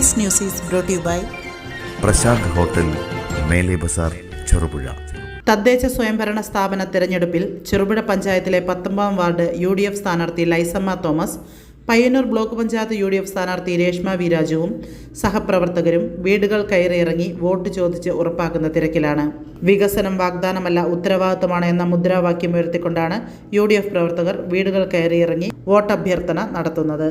This news is brought to you by Prashant hotel, Mele Bazar, Cherupuzha. തദ്ദേശ സ്വയംഭരണ സ്ഥാപന തെരഞ്ഞെടുപ്പിൽ ചെറുപുഴ പഞ്ചായത്തിലെ 19 വാർഡ് UDF സ്ഥാനാർത്ഥി Laisamma Thomas, Payyanur block panchayat UDF സ്ഥാനാർത്ഥി രേഷ്മ വി രാജുവും സഹപ്രവർത്തകരും വീടുകൾ കയറിയിറങ്ങി വോട്ട് ചോദിച്ച് ഉറപ്പാക്കുന്ന തിരക്കിലാണ്. വികസനം വാഗ്ദാനമല്ല ഉത്തരവാദിത്തമാണ് എന്ന മുദ്രാവാക്യം ഉയർത്തിക്കൊണ്ടാണ് UDF പ്രവർത്തകർ വീടുകൾ കയറിയിറങ്ങി വോട്ടഭ്യർത്ഥന നടത്തുന്നത്.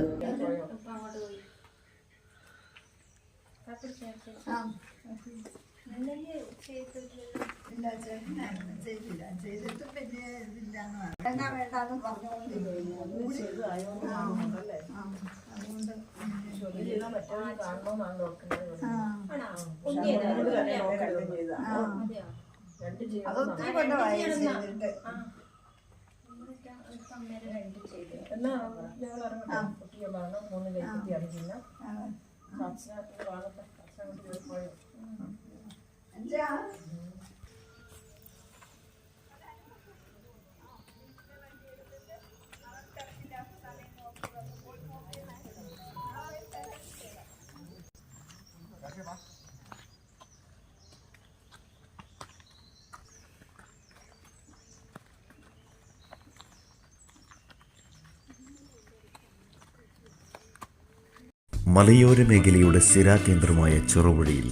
മലയോര മേഖലയുടെ സ്ഥിരാകേന്ദ്രമായ ചെറുപുഴയിൽ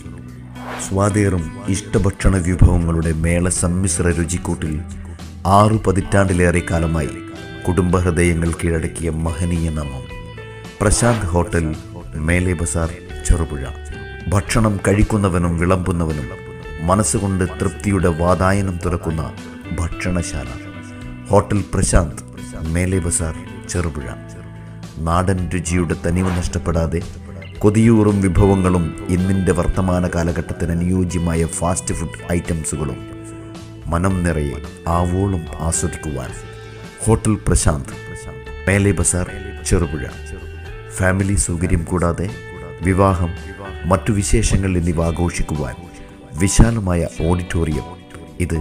സ്വാദേറും ഇഷ്ടഭക്ഷണ വിഭവങ്ങളുടെ മേള സമ്മിശ്ര രുചിക്കൂട്ടിൽ 6 പതിറ്റാണ്ടിലേറെ കാലമായി കുടുംബഹൃദയങ്ങൾ കീഴടക്കിയ മഹനീയ നാമം പ്രശാന്ത് ഹോട്ടൽ, മേലെ ബസാർ, ചെറുപുഴ. ഭക്ഷണം കഴിക്കുന്നവനും വിളമ്പുന്നവനും മനസ്സുകൊണ്ട് തൃപ്തിയുടെ വാതായനം തുറക്കുന്ന ഭക്ഷണശാല ഹോട്ടൽ പ്രശാന്ത്, മേലെ ബസാർ, ചെറുപുഴ. നാടൻ രുചിയുടെ തനിവ് നഷ്ടപ്പെടാതെ കൊതിയൂറും വിഭവങ്ങളും ഇന്നിൻ്റെ വർത്തമാന കാലഘട്ടത്തിന് അനുയോജ്യമായ ഫാസ്റ്റ് ഫുഡ് ഐറ്റംസുകളും മനം നിറയെ ആവോളം ആസ്വദിക്കുവാൻ ഹോട്ടൽ പ്രശാന്ത്, മേലെ ബസാർ, ചെറുപുഴ. ഫാമിലി സൗകര്യം കൂടാതെ വിവാഹം, മറ്റു വിശേഷങ്ങൾ എന്നിവ ആഘോഷിക്കുവാൻ വിശാലമായ ഓഡിറ്റോറിയം. ഇത്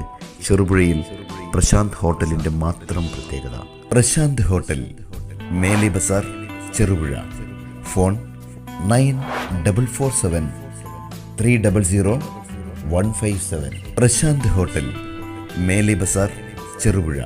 ചെറുപുഴയിൽ പ്രശാന്ത് ഹോട്ടലിൻ്റെ മാത്രം പ്രത്യേകത. Prashant hotel, Mele Bazar, Cherupuzha. Phone 9447 300 157. Prashant hotel, Mele Bazar, Cherupuzha.